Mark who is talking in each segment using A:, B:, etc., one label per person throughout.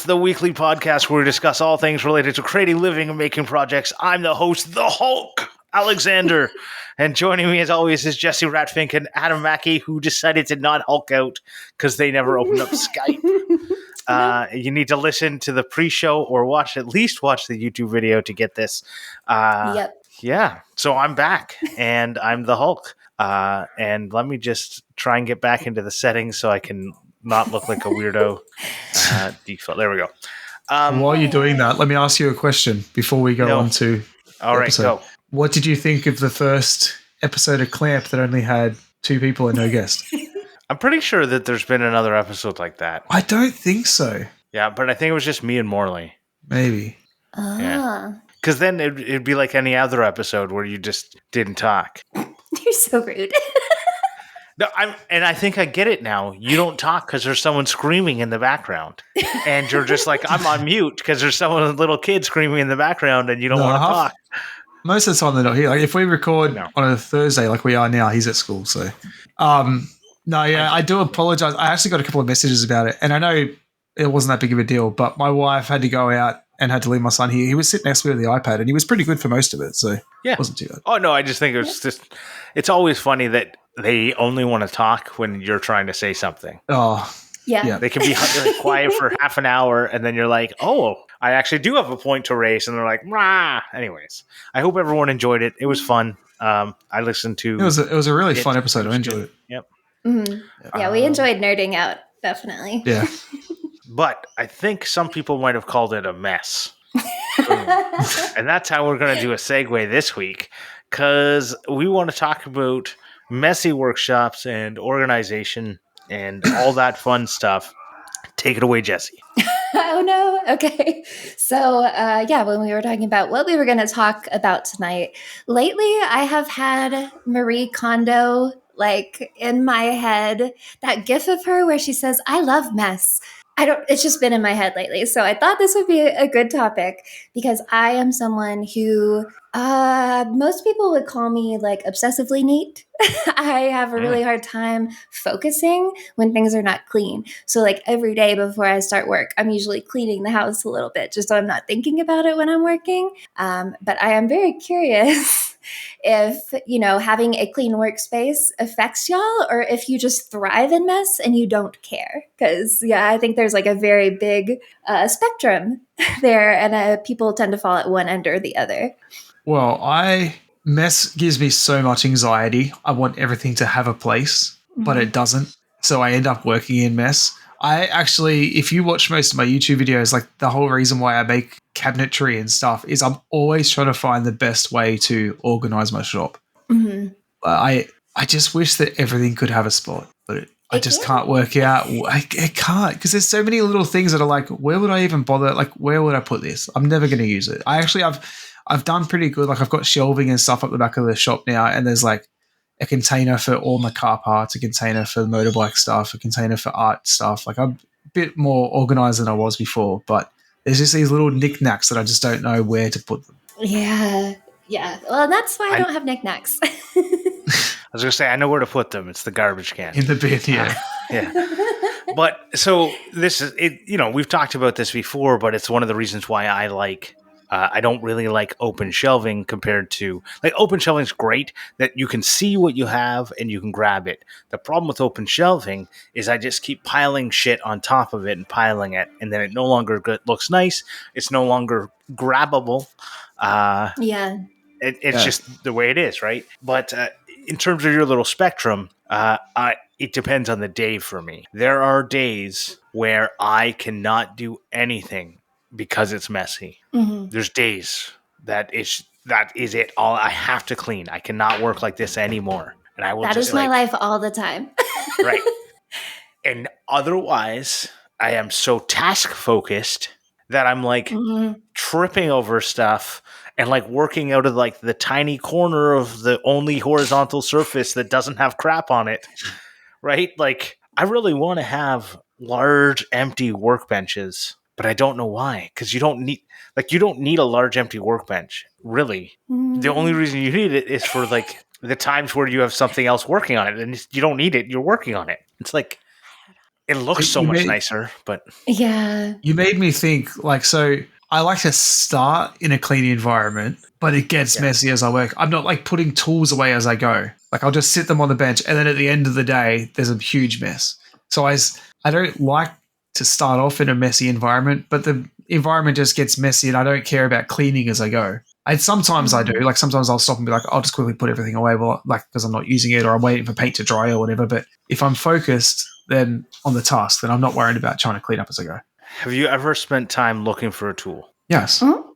A: Clamps, the weekly podcast where we discuss all things related to creating, living, and making projects. I'm the host, the Hulk, Alexander. And joining me as always is Jessy Ratfink and Adam Mackey, who decided to not Hulk out because they never opened up Skype. You need to listen to the pre-show or at least watch the YouTube video to get this.
B: Yep.
A: Yeah, so I'm back and I'm the Hulk. And let me just try and get back into the settings so I can not look like a weirdo. Default. There we go.
C: While you're doing that, let me ask you a question before we go on to
A: all right,
C: episode.
A: go.
C: What did you think of the first episode of Clamp that only had 2 people and no guest?
A: I'm pretty sure that there's been another episode like that.
C: I don't think so.
A: Yeah, but I think it was just me and Morley.
C: Maybe.
A: Yeah. Because then it'd be like any other episode where you just didn't talk.
B: You're so rude.
A: No, I think I get it now. You don't talk because there's someone screaming in the background, and you're just like, I'm on mute because there's someone, a little kid, screaming in the background, and you don't want to talk.
C: Most of the time they're not here. Like if we record on a Thursday, like we are now, he's at school. So, I do apologize. I actually got a couple of messages about it, and I know it wasn't that big of a deal, but my wife had to go out and had to leave my son here. He was sitting next to me with the iPad, and he was pretty good for most of it. So, it wasn't too bad.
A: Oh no, I just think it's always funny that they only want to talk when you're trying to say something.
C: Oh,
B: yeah.
A: They can be quiet for half an hour, and then you're like, oh, I actually do have a point to raise. And they're like, rah. Anyways, I hope everyone enjoyed it. It was fun. I listened to
C: it. Was a really fun episode. I enjoyed it.
A: Yep.
B: Mm-hmm. Yeah, we enjoyed nerding out, definitely.
C: Yeah.
A: But I think some people might have called it a mess. And that's how we're going to do a segue this week, because we want to talk about messy workshops and organization and all that fun stuff. Take it away, Jessy.
B: Oh, no. Okay. So, when we were talking about what we were going to talk about tonight, lately I have had Marie Kondo in my head, that gif of her where she says, I love mess. It's just been in my head lately. So I thought this would be a good topic because I am someone who most people would call me obsessively neat. I have a really hard time focusing when things are not clean. So every day before I start work, I'm usually cleaning the house a little bit just so I'm not thinking about it when I'm working. But I am very curious if, having a clean workspace affects y'all or if you just thrive in mess and you don't care. Because, I think there's a very big spectrum there and people tend to fall at one end or the other.
C: Well, mess gives me so much anxiety. I want everything to have a place, but it doesn't. So I end up working in mess. I actually, if you watch most of my YouTube videos, the whole reason why I make cabinetry and stuff is I'm always trying to find the best way to organize my shop. Mm-hmm. I just wish that everything could have a spot, but I just can't work out. I can't because there's so many little things that are where would I even bother? Where would I put this? I'm never going to use it. I've done pretty good. I've got shelving and stuff up the back of the shop now, and there's a container for all my car parts, a container for motorbike stuff, a container for art stuff. I'm a bit more organized than I was before, but there's just these little knickknacks that I just don't know where to put them.
B: Yeah. Well, that's why I don't have knickknacks.
A: I was going to say, I know where to put them. It's the garbage can.
C: In the bin, yeah.
A: Yeah. But so this is it. We've talked about this before, but it's one of the reasons why I don't really like open shelving compared to open shelving is great that you can see what you have and you can grab it. The problem with open shelving is I just keep piling shit on top of it and piling it, and then it no longer looks nice. It's no longer grabbable. It's just the way it is, right? But in terms of your little spectrum, it depends on the day for me. There are days where I cannot do anything because it's messy. Mm-hmm. There's days that is it. All I have to clean. I cannot work like this anymore. And I will.
B: That is my life all the time.
A: Right. And otherwise, I am so task focused that I'm tripping over stuff and working out of the tiny corner of the only horizontal surface that doesn't have crap on it. Right? I really want to have large empty workbenches. But I don't know why, because you don't need a large empty workbench, really. The only reason you need it is for the times where you have something else working on it, and you don't need it. You're working on it. It's It looks so much nicer, but
B: yeah.
C: You made me think, like, so I like to start in a clean environment, but it gets messy as I work. I'm not like putting tools away as I go. Like I'll just sit them on the bench, and then at the end of the day, there's a huge mess. So I don't like to start off in a messy environment, but the environment just gets messy, and I don't care about cleaning as I go. Sometimes I do. Like sometimes I'll stop and be like, I'll just quickly put everything away, like because I'm not using it or I'm waiting for paint to dry or whatever. But if I'm focused then on the task, then I'm not worried about trying to clean up as I go.
A: Have you ever spent time looking for a tool?
C: Yes.
B: Mm-hmm.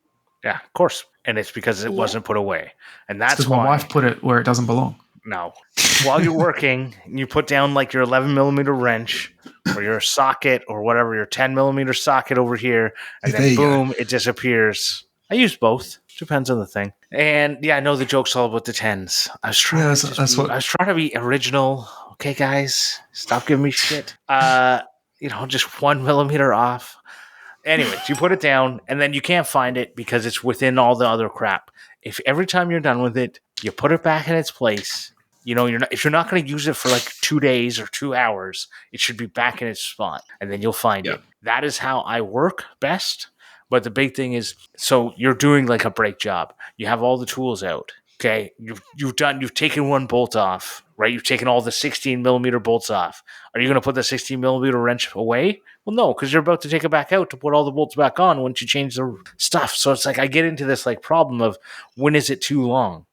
A: Yeah, of course. And it's because it wasn't put away. And that's
C: because my wife put it where it doesn't belong.
A: No. While you're working, you put down like your 11 millimeter wrench or your socket or whatever, your 10 millimeter socket over here, and then boom, it disappears. I use both. Depends on the thing. And yeah, I know the joke's all about the 10s. I was trying I was trying to be original. Okay, guys, stop giving me shit. Just 1 millimeter off. Anyways, you put it down, and then you can't find it because it's within all the other crap. If every time you're done with it, you put it back in its place, if you're not going to use it for like 2 days or 2 hours, it should be back in its spot, and then you'll find it. That is how I work best. But the big thing is, so you're doing like a brake job. You have all the tools out. Okay, you've taken one bolt off, right? You've taken all the 16 millimeter bolts off. Are you going to put the 16 millimeter wrench away? Well, no, because you're about to take it back out to put all the bolts back on once you change the stuff. So it's like I get into this like problem of when is it too long?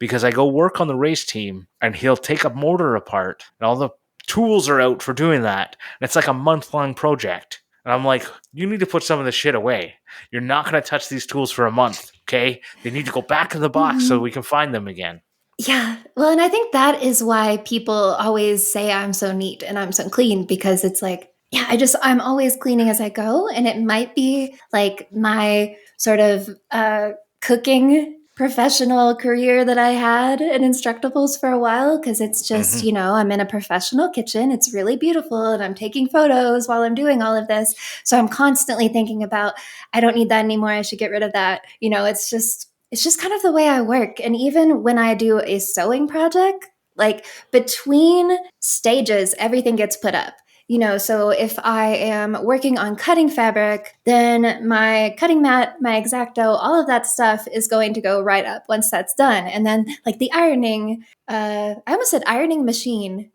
A: Because I go work on the race team and he'll take a motor apart and all the tools are out for doing that. And it's like a month-long project. And I'm like, you need to put some of this shit away. You're not going to touch these tools for a month, okay? They need to go back in the box so we can find them again.
B: Yeah. Well, and I think that is why people always say I'm so neat and I'm so clean, because it's like, yeah, I'm always cleaning as I go. And it might be like my sort of cooking professional career that I had in Instructables for a while, because it's just, I'm in a professional kitchen. It's really beautiful and I'm taking photos while I'm doing all of this. So I'm constantly thinking about, I don't need that anymore. I should get rid of that. It's just kind of the way I work. And even when I do a sewing project, like between stages, everything gets put up. So if I am working on cutting fabric, then my cutting mat, my X-Acto, all of that stuff is going to go right up once that's done. And then like the ironing, I almost said ironing machine,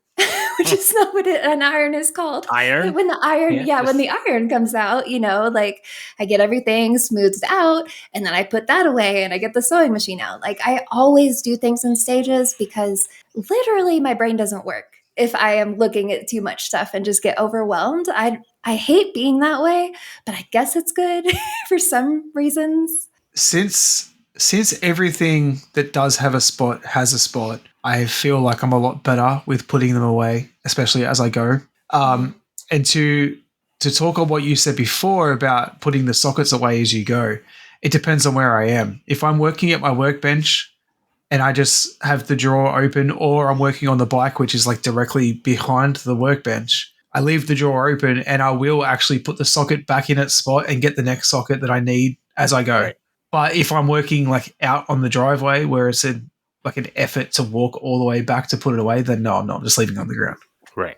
B: which is not what an iron is called.
A: Iron?
B: When the iron, when the iron comes out, like I get everything smoothed out and then I put that away and I get the sewing machine out. Like I always do things in stages because literally my brain doesn't work if I am looking at too much stuff and just get overwhelmed. I hate being that way, but I guess it's good for some reasons.
C: Since everything that does have a spot has a spot, I feel like I'm a lot better with putting them away, especially as I go. And to talk on what you said before about putting the sockets away as you go, it depends on where I am. If I'm working at my workbench and I just have the drawer open, or I'm working on the bike, which is like directly behind the workbench, I leave the drawer open and I will actually put the socket back in its spot and get the next socket that I need as I go. Right. But if I'm working like out on the driveway where it's like an effort to walk all the way back to put it away, then no, I'm not. I'm just leaving it on the ground.
A: Right.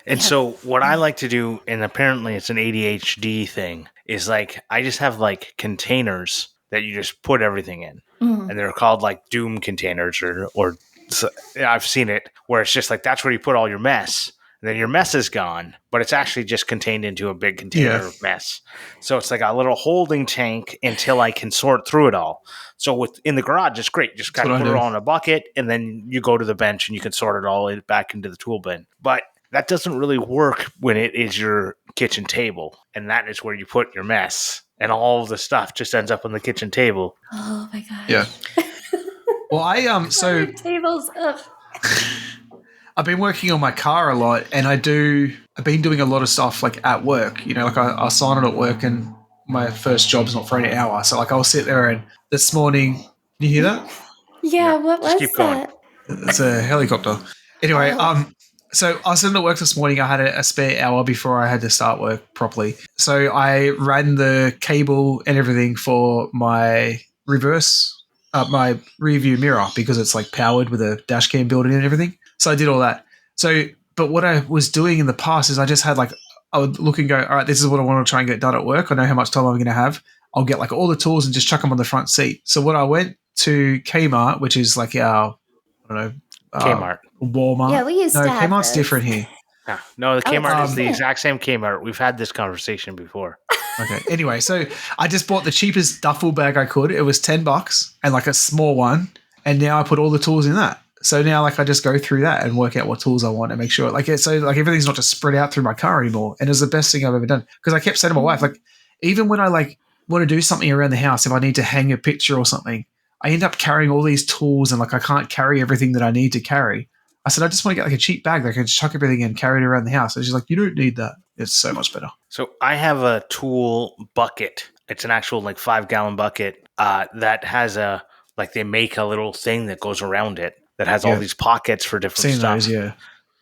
A: And so what I like to do, and apparently it's an ADHD thing, is like I just have like containers that you just put everything in. And they're called like Doom containers or I've seen it where it's just like that's where you put all your mess. And then your mess is gone, but it's actually just contained into a big container of mess. So it's like a little holding tank until I can sort through it all. So in the garage, it's great. Just kind of put it all in a bucket, and then you go to the bench and you can sort it all back into the tool bin. But that doesn't really work when it is your kitchen table, and that is where you put your mess. And all of the stuff just ends up on the kitchen table.
B: Oh my gosh.
C: Yeah. Well, so
B: tables. Ugh.
C: I've been working on my car a lot, and I've been doing a lot of stuff like at work. Like I sign it at work, and my first job's not for an hour. So like I'll sit there, and this morning, can you hear that?
B: Yeah. What was
A: keep
B: that?
A: going.
C: It's a helicopter. Anyway, so I was sitting at work this morning. I had a spare hour before I had to start work properly. So I ran the cable and everything for my my rear view mirror, because it's like powered with a dash cam built in and everything. So I did all that. But what I was doing in the past is I just had like I would look and go, all right, this is what I want to try and get done at work. I know how much time I'm going to have. I'll get like all the tools and just chuck them on the front seat. So when I went to Kmart, which is like our, I don't know,
A: Kmart.
C: Walmart.
B: Yeah, we used
C: no,
B: to have
C: Kmart's
B: those.
C: different here.
A: No, the Kmart is the
B: yeah.
A: exact same Kmart. We've had this conversation before.
C: Okay. Anyway, so I just bought the cheapest duffel bag I could. It was $10 and like a small one. And now I put all the tools in that. So now like I just go through that and work out what tools I want and make sure so everything's not just spread out through my car anymore. And it's the best thing I've ever done. Because I kept saying to my wife, like, even when I like want to do something around the house, if I need to hang a picture or something, I end up carrying all these tools and like I can't carry everything that I need to carry. I said, I just want to get like a cheap bag that I can just chuck everything in and carry it around the house. And she's like, you don't need that. It's so much better.
A: So I have a tool bucket. It's an actual like 5-gallon bucket that has they make a little thing that goes around it that has all these pockets for different
C: Seen
A: stuff.
C: those, yeah.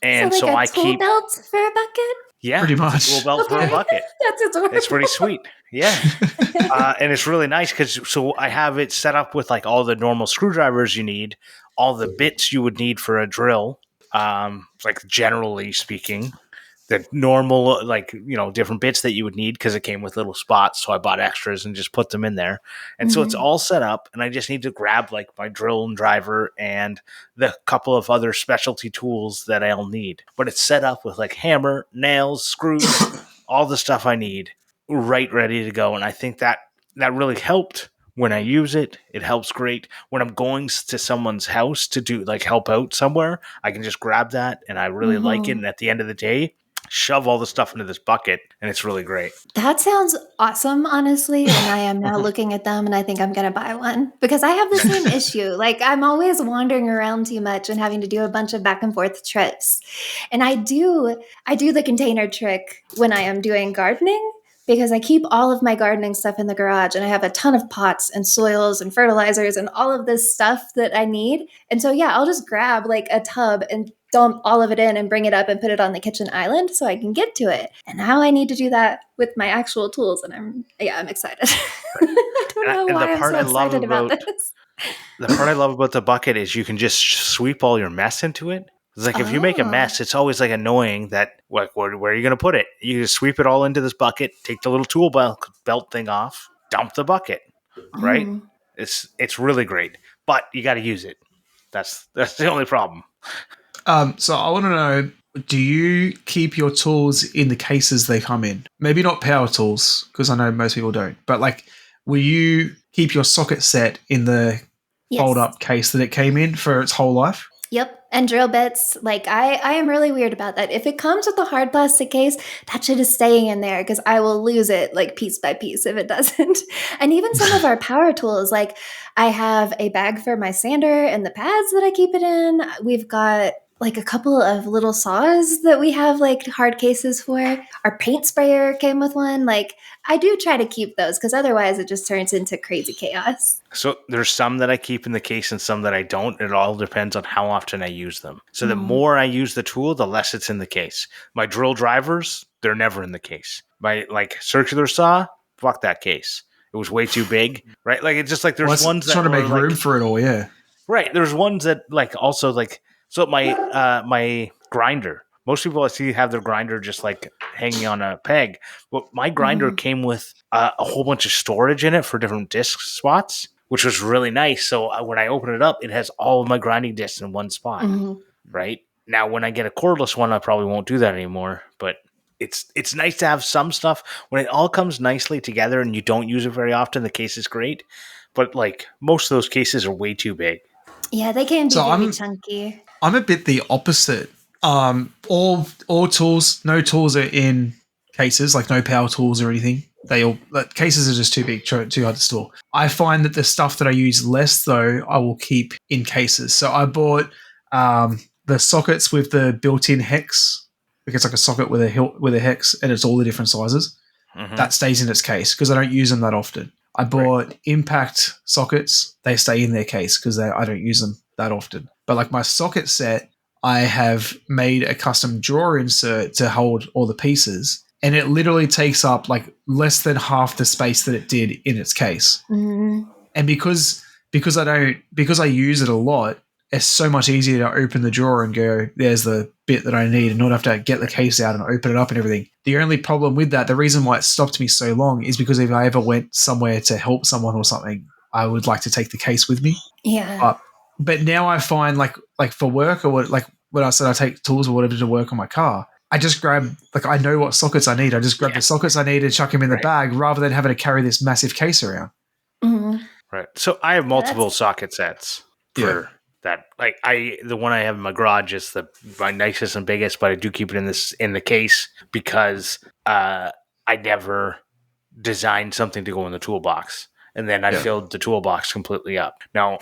A: And
B: so
A: I
B: tool
A: keep
B: belt for a bucket?
A: Yeah,
C: pretty much.
A: It's a tool belt for a bucket.
B: That's adorable.
A: It's pretty sweet. Yeah. And it's really nice because I have it set up with like all the normal screwdrivers you need, all the bits you would need for a drill, like generally speaking, the normal, like, different bits that you would need because it came with little spots. So I bought extras and just put them in there. And so it's all set up and I just need to grab like my drill and driver and the couple of other specialty tools that I'll need. But it's set up with like hammer, nails, screws, all the stuff I need right ready to go. And I think that really helped when I use it. It helps great. When I'm going to someone's house to do like help out somewhere, I can just grab that and I really like it. And at the end of the day, shove all the stuff into this bucket and it's really great.
B: That sounds awesome, honestly. And I am now looking at them and I think I'm going to buy one because I have the same issue. Like I'm always wandering around too much and having to do a bunch of back and forth trips. And I do the container trick when I am doing gardening because I keep all of my gardening stuff in the garage and I have a ton of pots and soils and fertilizers and all of this stuff that I need. And so, yeah, I'll just grab like a tub and dump all of it in and bring it up and put it on the kitchen island so I can get to it. And now I need to do that with my actual tools. And I'm excited. I don't know why I'm so excited about this.
A: The part I love about the bucket is you can just sweep all your mess into it. It's like if you make a mess, it's always like annoying that like where are you going to put it? You just sweep it all into this bucket, take the little tool belt thing off, dump the bucket, right? It's really great, but you got to use it. That's the only problem.
C: So I want to know, do you keep your tools in the cases they come in? Maybe not power tools, because I know most people don't, but like, will you keep your socket set in the fold-up case that it came in for its whole life?
B: Yep. And drill bits, like I am really weird about that. If it comes with a hard plastic case, that shit is staying in there because I will lose it like piece by piece if it doesn't. And even some of our power tools, like I have a bag for my sander and the pads that I keep it in. We've got like a couple of little saws that we have like hard cases for. Our paint sprayer came with one. Like I do try to keep those because otherwise it just turns into crazy chaos.
A: So there's some that I keep in the case and some that I don't. It all depends on how often I use them. So the more I use the tool, the less it's in the case. My drill drivers, they're never in the case. My like circular saw, fuck that case. It was way too big, right? Like it's just like there's ones that
C: trying to make
A: like,
C: room for it all, yeah.
A: Right. There's ones that like also like so my grinder. Most people I see have their grinder just like hanging on a peg. But my grinder came with a whole bunch of storage in it for different disc spots, which was really nice. So when I open it up, it has all of my grinding discs in one spot, right? Now, when I get a cordless one, I probably won't do that anymore. But it's nice to have some stuff. When it all comes nicely together and you don't use it very often, the case is great. But like most of those cases are way too big.
B: Yeah, they can be very chunky.
C: I'm a bit the opposite. All tools, no tools are in cases, like no power tools or anything. Cases are just too big, too hard to store. I find that the stuff that I use less, though, I will keep in cases. So I bought the sockets with the built-in hex, because it's like a socket with a hex, and it's all the different sizes. That stays in its case because I don't use them that often. I bought impact sockets; they stay in their case because I don't use them that often. But like my socket set, I have made a custom drawer insert to hold all the pieces, and it literally takes up like less than half the space that it did in its case. And because I use it a lot, it's so much easier to open the drawer and go, there's the bit that I need, and not have to get the case out and open it up and everything. The only problem with that, the reason why it stopped me so long, is because if I ever went somewhere to help someone or something, I would like to take the case with me.
B: Yeah.
C: But now I find like for work, or like when I said I take tools or whatever to work on my car, I just grab, like, I know what sockets I need. I just grab the sockets I need and chuck them in the bag, rather than having to carry this massive case around.
B: Mm-hmm.
A: Right. So I have multiple socket sets for that. Like the one I have in my garage is my nicest and biggest, but I do keep it in the case because I never designed something to go in the toolbox, and then I filled the toolbox completely up. Now,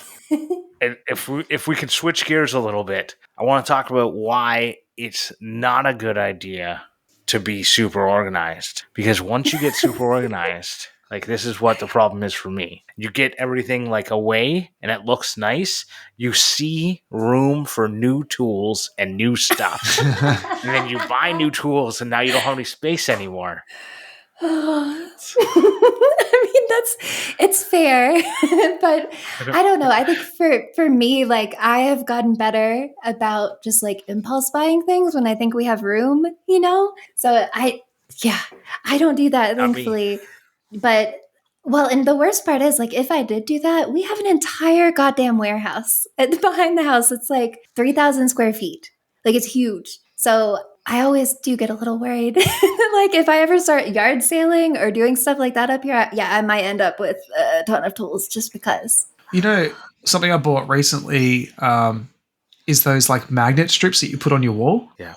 A: if we can switch gears a little bit, I want to talk about why it's not a good idea to be super organized. Because once you get super organized, like, this is what the problem is for me. You get everything like away and it looks nice. You see room for new tools and new stuff. And then you buy new tools and now you don't have any space anymore.
B: I mean, it's fair, but I don't know. I think for me, like, I have gotten better about just like impulse buying things when I think we have room, you know? So I don't do that, thankfully. But well, and the worst part is, like, if I did do that, we have an entire goddamn warehouse behind the house. It's like 3,000 square feet. Like, it's huge. So I always do get a little worried. Like, if I ever start yard sailing or doing stuff like that up here, I might end up with a ton of tools just because.
C: You know, something I bought recently is those like magnet strips that you put on your wall.
A: Yeah.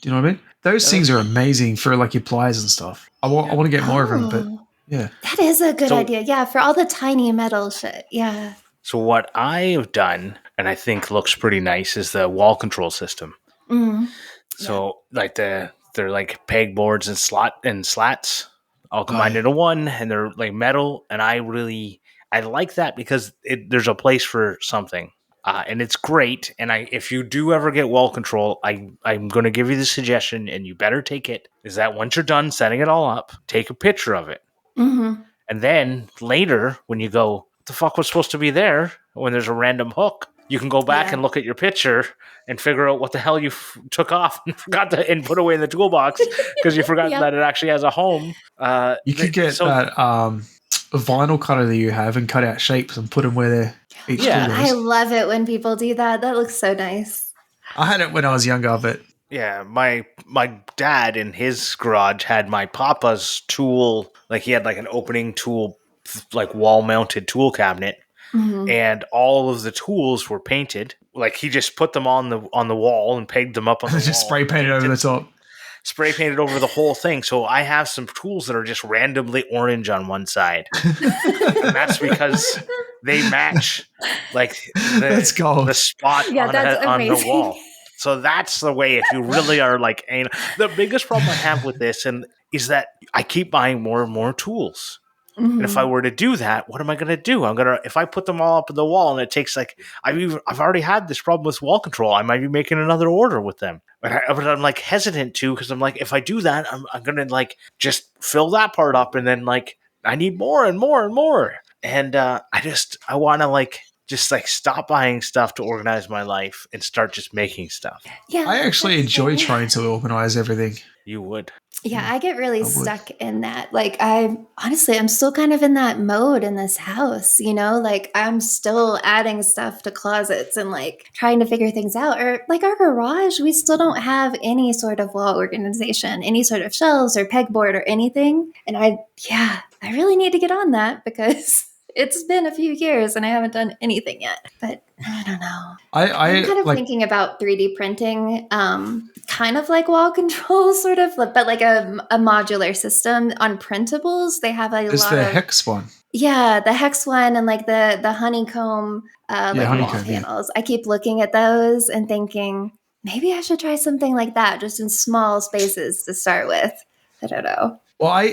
C: Do you know what I mean? Those things are amazing for like your pliers and stuff. I want to get more of them, but yeah.
B: That is a good idea. Yeah, for all the tiny metal shit. Yeah.
A: So what I've done, and I think looks pretty nice, is the wall control system.
B: Mm.
A: So like they're like pegboards and slats all combined into one, and they're like metal. And I like that because there's a place for something, and it's great. And if you do ever get wall control, I'm going to give you the suggestion, and you better take it. Is that once you're done setting it all up, take a picture of it, and then later when you go, what the fuck was supposed to be there? When there's a random hook, you can go back and look at your picture and figure out what the hell you took off and forgot to and put away in the toolbox because you forgot that it actually has a home.
C: You could get that vinyl cutter that you have and cut out shapes and put them where they're each tool goes.
B: I love it when people do that. That looks so nice.
C: I had it when I was younger, but
A: yeah, my dad in his garage had my papa's tool. Like, he had like an opening tool, like wall-mounted tool cabinet. And all of the tools were painted. Like, he just put them on the wall and pegged them up on the wall.
C: Just spray painted over the top.
A: Spray painted over the whole thing. So I have some tools that are just randomly orange on one side. And that's because they match like the spot on the wall. So that's the way, if you really are like anal. The biggest problem I have with this is that I keep buying more and more tools. And if I were to do that, what am I going to do? If I put them all up on the wall, and it takes like, I've already had this problem with wall control. I might be making another order with them, but I'm like hesitant to, because I'm like, if I do that, I'm going to like just fill that part up, and then like I need more and more and more. And I want to like just like stop buying stuff to organize my life and start just making stuff.
B: Yeah,
C: I actually enjoy trying to organize everything.
A: You would.
B: Yeah, I get really stuck in that. Like, I'm still kind of in that mode in this house, you know? Like, I'm still adding stuff to closets and like trying to figure things out. Or like our garage, we still don't have any sort of wall organization, any sort of shelves or pegboard or anything. And I really need to get on that because it's been a few years and I haven't done anything yet. But I don't know. I'm kind of thinking about 3D printing, kind of like wall control, sort of, but like a modular system on Printables. They have
C: It's the hex one.
B: Yeah, the hex one and like the honeycomb wall panels. I keep looking at those and thinking, maybe I should try something like that, just in small spaces to start with. I don't know.
C: Well,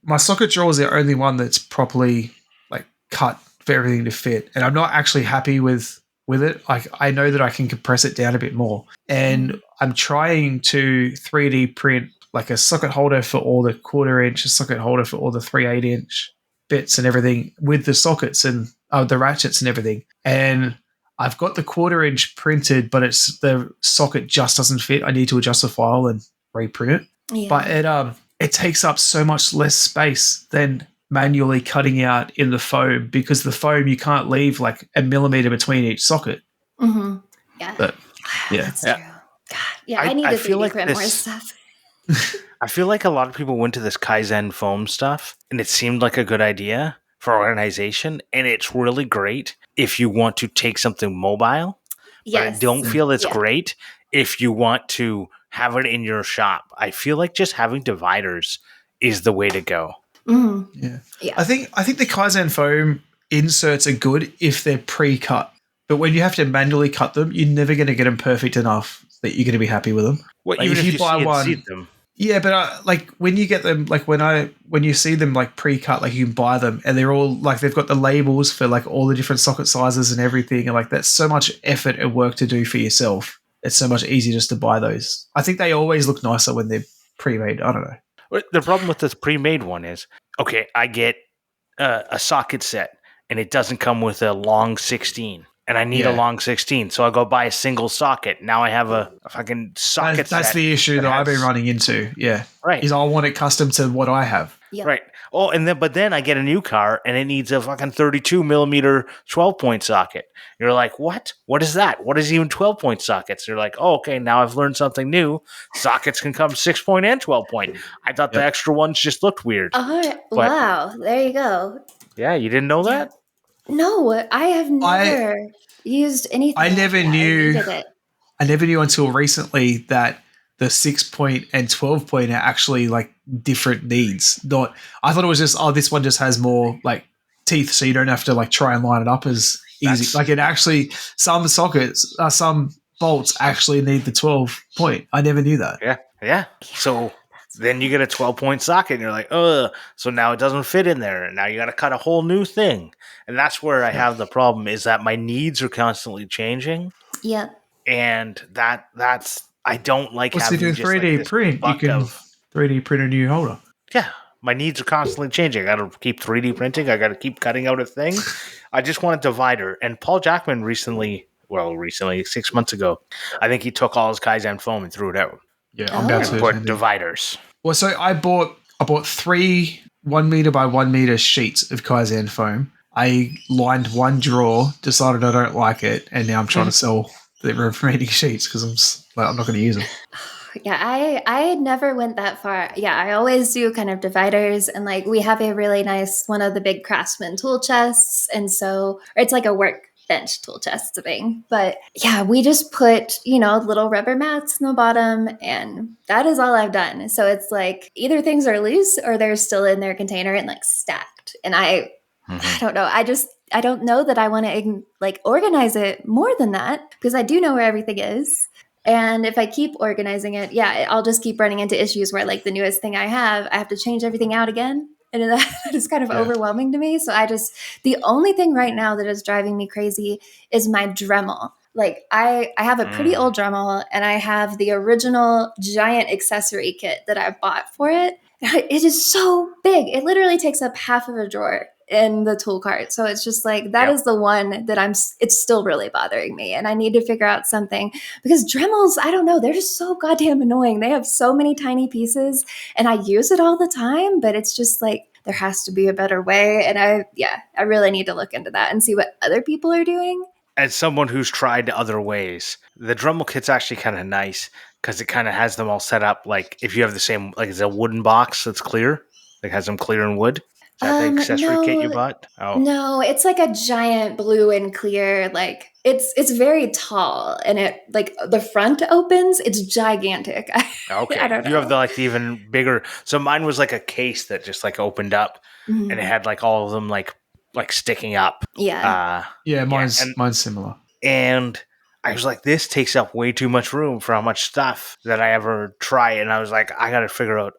C: my socket drawer is the only one that's properly like cut for everything to fit, and I'm not actually happy with it. Like, I know that I can compress it down a bit more, and I'm trying to 3D print like a socket holder for all the 1/4 inch, a socket holder for all the 3/8 inch bits and everything with the sockets and the ratchets and everything. And I've got the 1/4 inch printed, but it's the socket just doesn't fit. I need to adjust the file and reprint it.
B: Yeah.
C: But it takes up so much less space than manually cutting out in the foam, because the foam you can't leave like a millimeter between each socket.
B: Mm-hmm. Yeah.
C: But yeah,
B: That's true. God, yeah, I need to 3D print more stuff.
A: I feel like a lot of people went to this Kaizen foam stuff, and it seemed like a good idea for organization, and it's really great if you want to take something mobile. But I don't feel it's great if you want to have it in your shop. I feel like just having dividers is the way to go.
B: Mm-hmm.
C: Yeah. I think the Kaizen foam inserts are good if they're pre-cut. But when you have to manually cut them, you're never going to get them perfect enough that you're going to be happy with them.
A: Well, like even if you buy one, them.
C: Yeah, but like when you get them, like when you see them like pre-cut, like you can buy them and they're all like they've got the labels for like all the different socket sizes and everything, and like that's so much effort and work to do for yourself. It's so much easier just to buy those. I think they always look nicer when they're pre-made. I don't know.
A: The problem with this pre-made one is, okay, I get a socket set and it doesn't come with a long 16. And I need a long 16, so I go buy a single socket. Now I have a fucking socket set.
C: That's the issue that I've been running into,
A: Right.
C: Is I want it custom to what I have.
B: Yep.
A: Right. Oh, but then I get a new car, and it needs a fucking 32 millimeter 12-point socket. You're like, what? What is that? What is even 12-point sockets? You're like, oh, okay, now I've learned something new. Sockets can come 6-point and 12-point. I thought the extra ones just looked weird.
B: Wow, there you go.
A: Yeah, you didn't know that?
B: No, I have never used anything.
C: I never knew. I never knew until recently that the 6-point and 12-point are actually like different needs. I thought it was just this one just has more like teeth, so you don't have to like try and line it up as easy. Like it actually, some sockets, some bolts actually need the 12-point. I never knew that.
A: Yeah. So then you get a 12-point socket, and you're like, so now it doesn't fit in there, and now you got to cut a whole new thing. And that's where I have the problem, is that my needs are constantly changing.
B: Yeah.
A: And that's I don't like
C: having
A: just
C: 3D
A: like
C: print. You can 3D print a new holder.
A: Yeah. My needs are constantly changing. I got to keep 3D printing. I got to keep cutting out a thing. I just want a divider. And Paul Jackman recently, 6 months ago, I think he took all his Kaizen foam and threw it out.
C: Yeah, I'm about to
A: put dividers.
C: Well, so I bought 3 1 meter by 1 meter sheets of Kaizen foam. I lined one drawer, decided I don't like it, and now I'm trying to sell the remaining sheets because I'm not going to use them.
B: Yeah, I never went that far. Yeah, I always do kind of dividers, and like we have a really nice one of the big Craftsman tool chests, and so it's like a workbench tool chest thing. But yeah, we just put little rubber mats in the bottom, and that is all I've done. So it's like either things are loose or they're still in their container and like stacked. And I don't know. I don't know that I want to like organize it more than that, because I do know where everything is. And if I keep organizing it, I'll just keep running into issues where like the newest thing I have to change everything out again. And that is kind of overwhelming to me. So the only thing right now that is driving me crazy is my Dremel. Like I have a pretty old Dremel, and I have the original giant accessory kit that I bought for it. It is so big. It literally takes up half of a drawer in the tool cart. So it's just like, that is the one that it's still really bothering me. And I need to figure out something, because Dremels, I don't know, they're just so goddamn annoying. They have so many tiny pieces, and I use it all the time, but it's just like, there has to be a better way. And I really need to look into that and see what other people are doing.
A: As someone who's tried other ways, the Dremel kit's actually kind of nice, because it kind of has them all set up. Like if you have the same, like it's a wooden box that's clear, like has them clear in wood. Is that the accessory kit you bought? Oh
B: no, it's like a giant blue and clear. Like it's very tall, and it like the front opens. It's gigantic.
A: Okay,
B: I don't know.
A: You have the even bigger. So mine was like a case that just like opened up, and it had like all of them like sticking up.
B: Yeah.
C: Mine's similar.
A: And I was like, this takes up way too much room for how much stuff that I ever try. And I was like, I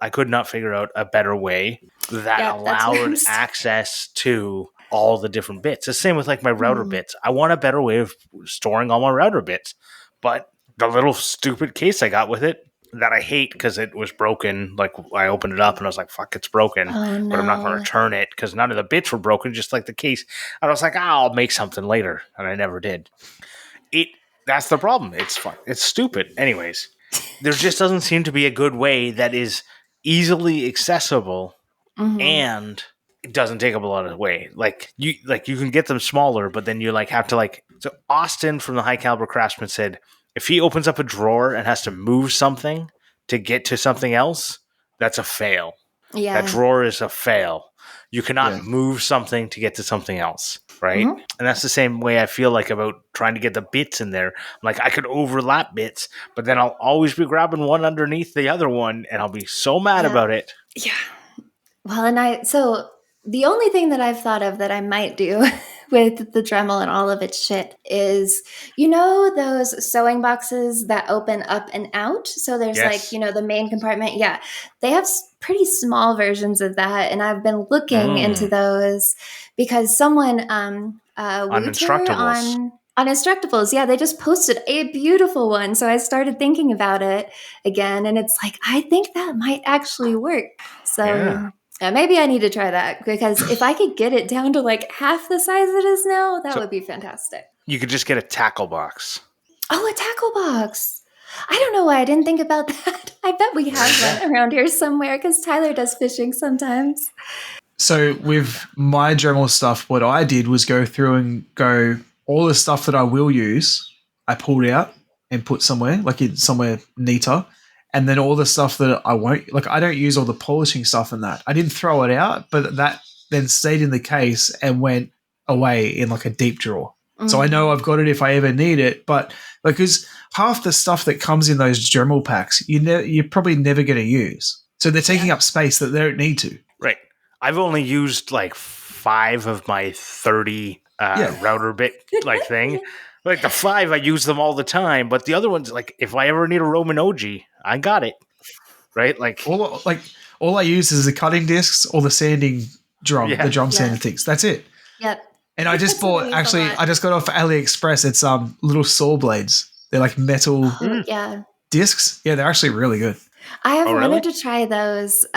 A: could not figure out a better way that allowed access to all the different bits. The same with like my router bits. I want a better way of storing all my router bits. But the little stupid case I got with it that I hate because it was broken. Like I opened it up and I was like, "Fuck, it's broken,"
B: Oh no.
A: but I'm not going to return it because none of the bits were broken, just like the case. And I was like, I'll make something later, and I never did. That's the problem. It's stupid. Anyways, there just doesn't seem to be a good way that is easily accessible and it doesn't take up a lot of weight. Like you can get them smaller, but then you like have to like. So Austin from the High Caliber Craftsman said if he opens up a drawer and has to move something to get to something else, that's a fail.
B: Yeah.
A: That drawer is a fail. You cannot move something to get to something else, right? And that's the same way I feel like about trying to get the bits in there. Like I could overlap bits, but then I'll always be grabbing one underneath the other one, and I'll be so mad about it.
B: Yeah. Well, so the only thing that I've thought of that I might do with the Dremel and all of its shit is, those sewing boxes that open up and out? So there's the main compartment. Yeah. They have pretty small versions of that. And I've been looking into those because someone,
A: on Instructables.
B: On Instructables, yeah, they just posted a beautiful one. So I started thinking about it again. And it's like, I think that might actually work. So maybe I need to try that because if I could get it down to like half the size it is now, that would be fantastic.
A: You could just get a tackle box.
B: Oh, a tackle box. I don't know why I didn't think about that. I bet we have one around here somewhere because Tyler does fishing sometimes. So
C: with my Dremel stuff, what I did was go through and go all the stuff that I will use, I pulled out and put somewhere, like in somewhere neater. And then all the stuff that I won't, like I don't use all the polishing stuff in that. I didn't throw it out, but that then stayed in the case and went away in like a deep drawer. So I know I've got it if I ever need it, but because half the stuff that comes in those Dremel packs, you're probably never going to use. So they're taking up space that they don't need to.
A: Right. I've only used like 5 of my 30 router bit like thing. Like the 5, I use them all the time, but the other ones, like if I ever need a Roman OG, I got it. Right? Like
C: all I use is the cutting discs or the sanding drum, the drum sander things. That's it.
B: Yep.
C: And I just bought, actually, I just got off AliExpress. It's little saw blades. They're like metal discs. Yeah, they're actually really good.
B: I have wanted to try those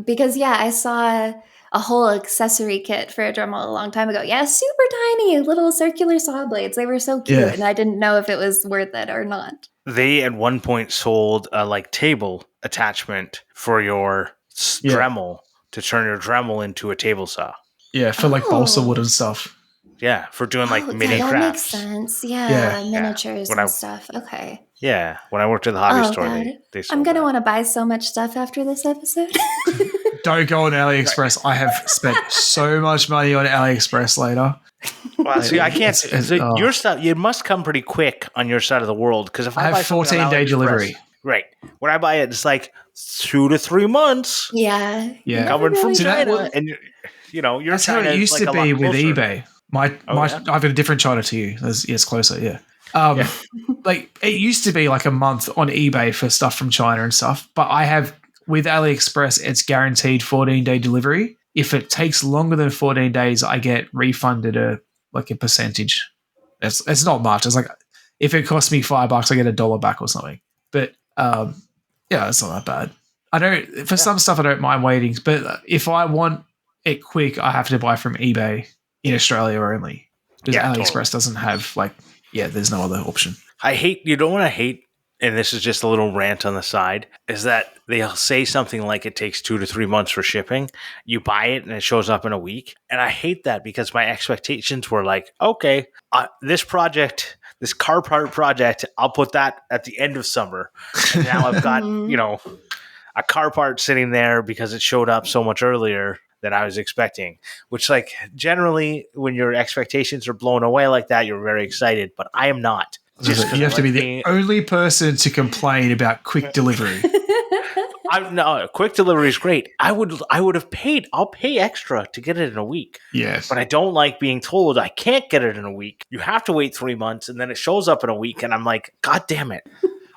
B: because, I saw a whole accessory kit for a Dremel a long time ago. Yeah, super tiny, little circular saw blades. They were so cute, and I didn't know if it was worth it or not.
A: They at one point sold a like table attachment for your Dremel to turn your Dremel into a table saw.
C: Yeah, for like balsa wood and stuff.
A: Yeah, for doing like mini crafts.
B: That makes sense. Yeah, miniatures and stuff. Okay.
A: Yeah, when I worked at the hobby store, they sold
B: I'm going to want to buy so much stuff after this episode.
C: Don't go on AliExpress. I have spent so much money on AliExpress later.
A: Well, see, I can't. Your stuff, you must come pretty quick on your side of the world because if I
C: have
A: buy
C: 14-day delivery.
A: Right. When I buy it, it's like 2 to 3 months.
B: Yeah.
A: Coming from China, and your
C: that's
A: China
C: how it used
A: like
C: to be with eBay. I've got a different China to you. It's closer. Yeah. Like it used to be like a month on eBay for stuff from China and stuff, but I have with AliExpress, it's guaranteed 14-day delivery. If it takes longer than 14 days, I get refunded a percentage. It's not much. It's like if it costs me $5, I get $1 back or something. But it's not that bad. I don't for some stuff I don't mind waiting, but if I want it quick, I have to buy from eBay in Australia only because AliExpress doesn't have there's no other option.
A: You don't want to hate, and this is just a little rant on the side, is that they'll say something like it takes 2 to 3 months for shipping. You buy it and it shows up in a week. And I hate that because my expectations were like, okay, this car part project, I'll put that at the end of summer. And now I've got, a car part sitting there because it showed up so much earlier than I was expecting, which like generally when your expectations are blown away like that, you're very excited, but I am not.
C: You have to be the only person to complain about quick delivery.
A: No, quick delivery is great. I would have paid. I'll pay extra to get it in a week.
C: Yes.
A: But I don't like being told I can't get it in a week. You have to wait 3 months and then it shows up in a week and I'm like, God damn it.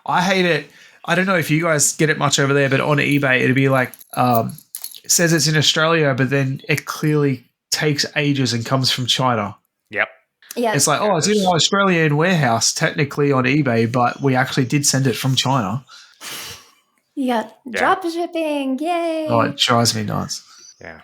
C: I hate it. I don't know if you guys get it much over there, but on eBay, it'd be like, it says it's in Australia, but then it clearly takes ages and comes from China.
A: Yep.
B: Yeah.
C: It's like, it's in our Australian warehouse, technically on eBay, but we actually did send it from China.
B: Yeah. Drop shipping. Yay.
C: Oh, it drives me nuts.
A: Yeah.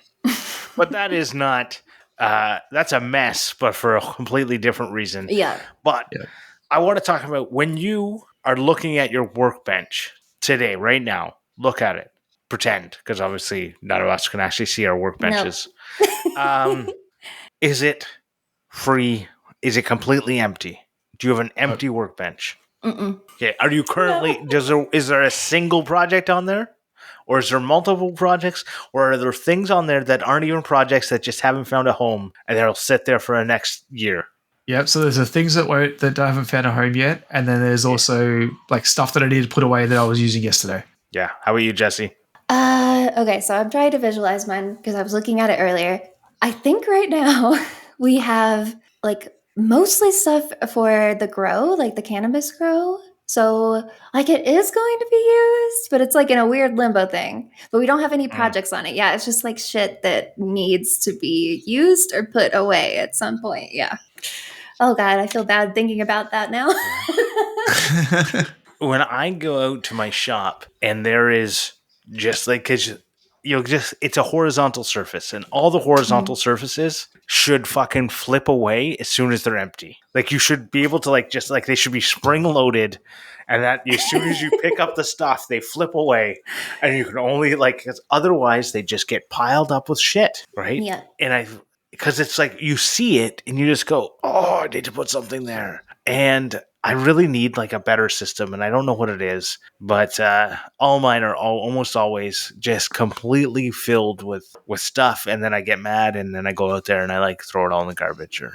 A: But that is not, that's a mess, but for a completely different reason.
B: Yeah.
A: But
C: Yeah.
A: I want to talk about when you are looking at your workbench today, right now, look at it. Pretend, because obviously none of us can actually see our workbenches.
B: Nope.
A: Is it free? Is it completely empty? Do you have an empty workbench?
B: Mm-mm.
A: Okay. Are you currently, is there a single project on there? Or is there multiple projects? Or are there things on there that aren't even projects that just haven't found a home and they'll sit there for the next year?
C: Yep. So there's the things that haven't found a home yet, and then there's also like stuff that I need to put away that I was using yesterday.
A: Yeah. How about you, Jessy?
B: Okay, so I'm trying to visualize mine because I was looking at it earlier. I think right now we have like mostly stuff for the grow, like the cannabis grow. So like it is going to be used, but it's like in a weird limbo thing. But we don't have any projects on it. Yeah, it's just like shit that needs to be used or put away at some point. Yeah. Oh God, I feel bad thinking about that now.
A: When I go out to my shop and there is just like, because it's a horizontal surface and all the horizontal surfaces should fucking flip away as soon as they're empty. Like you should be able to just they should be spring loaded, and that as soon as you pick up the stuff, they flip away, and you can only because otherwise they just get piled up with shit, right?
B: Yeah.
A: And because it's like you see it and you just go, oh, I need to put something there. And I really need a better system, and I don't know what it is, but all mine are almost always just completely filled with stuff, and then I get mad, and then I go out there and I throw it all in the garbage or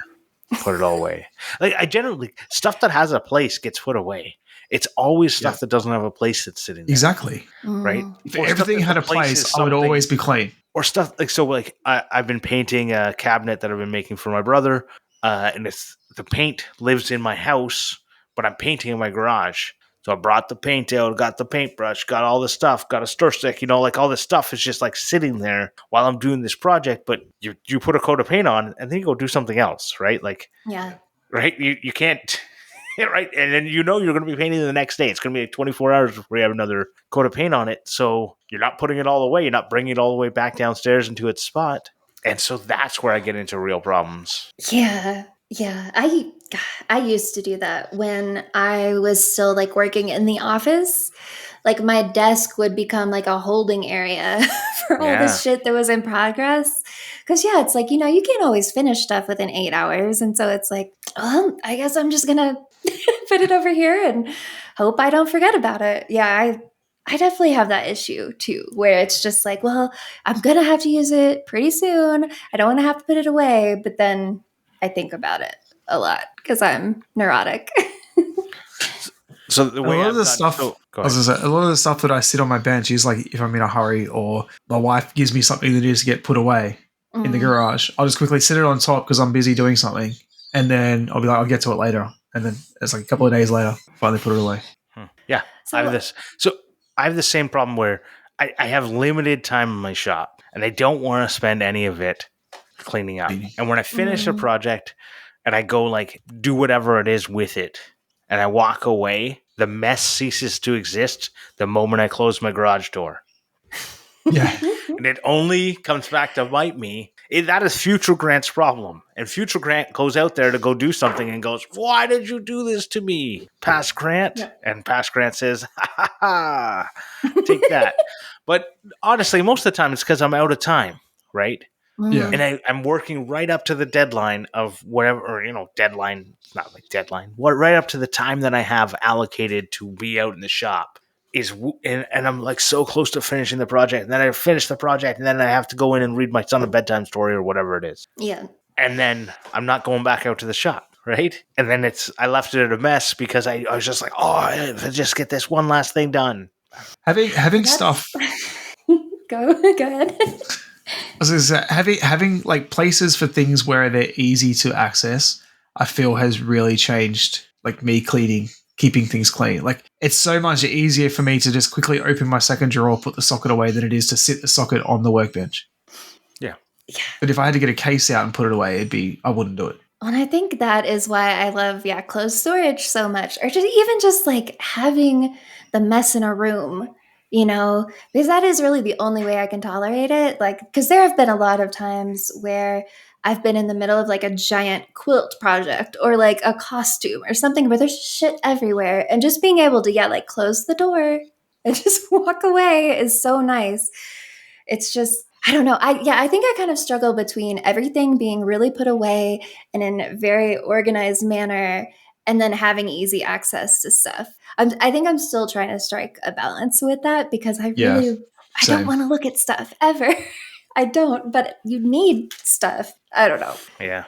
A: put it all away. I generally, stuff that has a place gets put away. It's always stuff that doesn't have a place that's sitting there.
C: Exactly.
A: Right?
C: If everything had a place, I would always be clean.
A: Or stuff I've been painting a cabinet that I've been making for my brother, and the paint lives in my house, but I'm painting in my garage. So I brought the paint out, got the paintbrush, got all the stuff, got a stir stick, all this stuff is just sitting there while I'm doing this project. But you put a coat of paint on and then you go do something else, right?
B: Yeah.
A: Right? You can't, right? And then you're going to be painting the next day. It's going to be 24 hours before you have another coat of paint on it. So you're not putting it all away. You're not bringing it all the way back downstairs into its spot. And so that's where I get into real problems.
B: Yeah. Yeah. I used to do that when I was still working in the office. My desk would become a holding area for all this shit that was in progress. Because it's you can't always finish stuff within 8 hours. And so it's I guess I'm just going to put it over here and hope I don't forget about it. Yeah, I definitely have that issue too, where it's just well, I'm going to have to use it pretty soon. I don't want to have to put it away. But then I think about it a lot because I'm neurotic.
A: So the way
C: a lot of the stuff that I sit on my bench is if I'm in a hurry or my wife gives me something that needs to get put away in the garage, I'll just quickly sit it on top because I'm busy doing something, and then I'll be I'll get to it later, and then it's a couple of days later, finally put it away.
A: Yeah, I have this. So I have the same problem where I have limited time in my shop, and I don't want to spend any of it cleaning up. And when I finish a project and I go do whatever it is with it, and I walk away, the mess ceases to exist the moment I close my garage door.
C: Yeah.
A: And it only comes back to bite me. That is Future Grant's problem. And Future Grant goes out there to go do something and goes, why did you do this to me, Past Grant? Yeah. And Past Grant says, ha ha ha, take that. But honestly, most of the time it's because I'm out of time, right?
C: Yeah.
A: And I'm working right up to the deadline of whatever, or, deadline, not deadline, right up to the time that I have allocated to be out in the shop. And I'm so close to finishing the project. And then I finish the project, and then I have to go in and read my son a bedtime story or whatever it is.
B: Yeah.
A: And then I'm not going back out to the shop, right? And then I left it a mess because I was just I just get this one last thing done.
C: Having stuff.
B: Go ahead.
C: I was gonna say, having places for things where they're easy to access, I feel has really changed me cleaning, keeping things clean. It's so much easier for me to just quickly open my second drawer, put the socket away, than it is to sit the socket on the workbench.
A: Yeah.
C: But if I had to get a case out and put it away, I wouldn't do it.
B: And I think that is why I love closed storage so much, or just having the mess in a room. because that is really the only way I can tolerate it. Like, because there have been a lot of times where I've been in the middle of like a giant quilt project or like a costume or something where there's shit everywhere. And just being able to, like close the door and just walk away is so nice. It's just, I don't know. I think I kind of struggle between everything being really put away and in a very organized manner and then having easy access to stuff. I think I'm still trying to strike a balance with that because I don't want to look at stuff ever. I don't, but you need stuff. I don't know.
A: Yeah.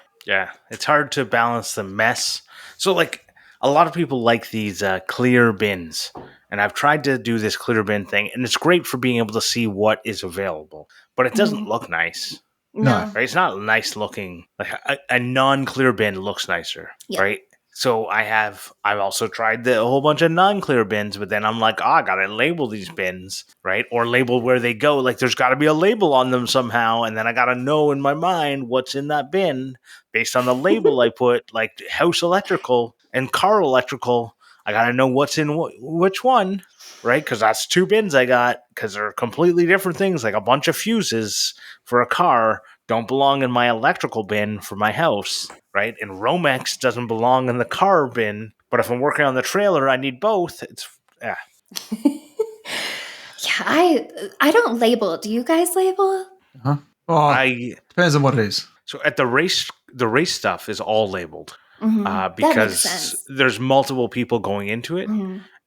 A: It's hard to balance the mess. So, like, a lot of people like these clear bins. And I've tried to do this clear bin thing, and it's great for being able to see what is available. But it doesn't look nice.
B: No.
A: Right? It's not nice looking. Like a non-clear bin looks nicer, right? So I've also tried a whole bunch of non-clear bins, but then I'm like, I gotta label these bins, right? Or label where they go. Like there's gotta be a label on them somehow, and then I gotta know in my mind what's in that bin based on the label I put, like house electrical and car electrical. I gotta know what's in which one, right? Because that's two bins I got, because they're completely different things. Like a bunch of fuses for a car don't belong in my electrical bin for my house, right? And Romex doesn't belong in the car bin. But if I'm working on the trailer, I need both.
B: Yeah, I don't label. Do you guys label?
C: Huh? Oh, depends on what it is.
A: So at the race stuff is all labeled
B: That makes sense.
A: because there's multiple people going into it.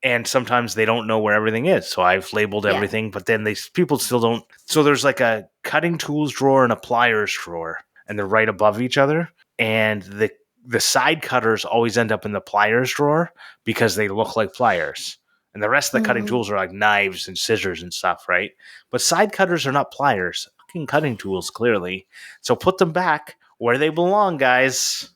A: And sometimes they don't know where everything is. So I've labeled everything, but then people still don't. So there's like a cutting tools drawer and a pliers drawer, and they're right above each other. And the side cutters always end up in the pliers drawer because they look like pliers. And the rest of the cutting tools are like knives and scissors and stuff, right? But side cutters are not pliers. Fucking cutting tools, clearly. So put them back where they belong, guys.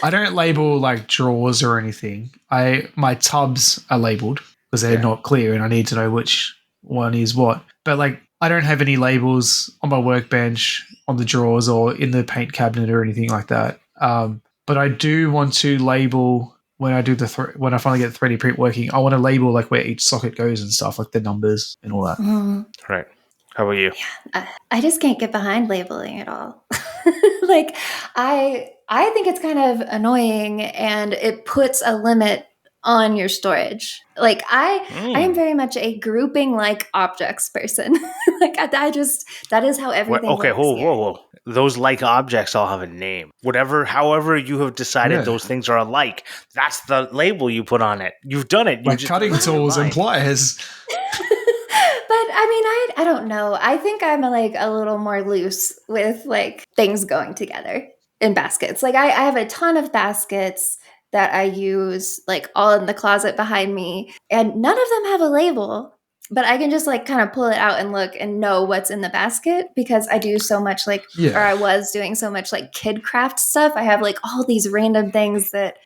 C: I don't label like drawers or anything. My tubs are labeled because they're not clear and I need to know which one is what. But like I don't have any labels on my workbench, on the drawers or in the paint cabinet or anything like that. But I do want to label when I do when I finally get the 3D print working. I want to label like where each socket goes and stuff, like the numbers and all that.
A: Right. How about you?
B: Yeah, I just can't get behind labeling at all. Like I think it's kind of annoying and it puts a limit on your storage. Like I am very much a grouping like objects person. Like that is how everything
A: okay,
B: works.
A: whoa. Those like objects all have a name. However you have decided those things are alike, that's the label you put on it. You've done it.
C: Like cutting tools and pliers.
B: But I mean, I don't know. I think I'm like a little more loose with like things going together in baskets. Like I have a ton of baskets that I use like all in the closet behind me, and none of them have a label. But I can just like kind of pull it out and look and know what's in the basket because I do so much or I was doing so much like kid craft stuff. I have like all these random things that,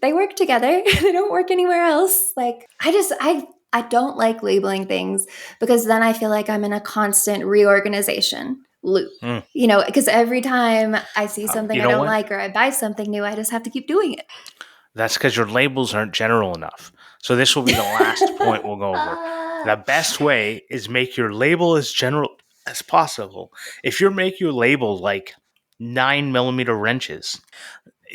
B: they work together. They don't work anywhere else. Like I don't like labeling things because then I feel like I'm in a constant reorganization loop, because every time I see something I don't like or I buy something new, I just have to keep doing it.
A: That's because your labels aren't general enough. So this will be the last point we'll go over. The best way is make your label as general as possible. If you make your label like 9mm wrenches,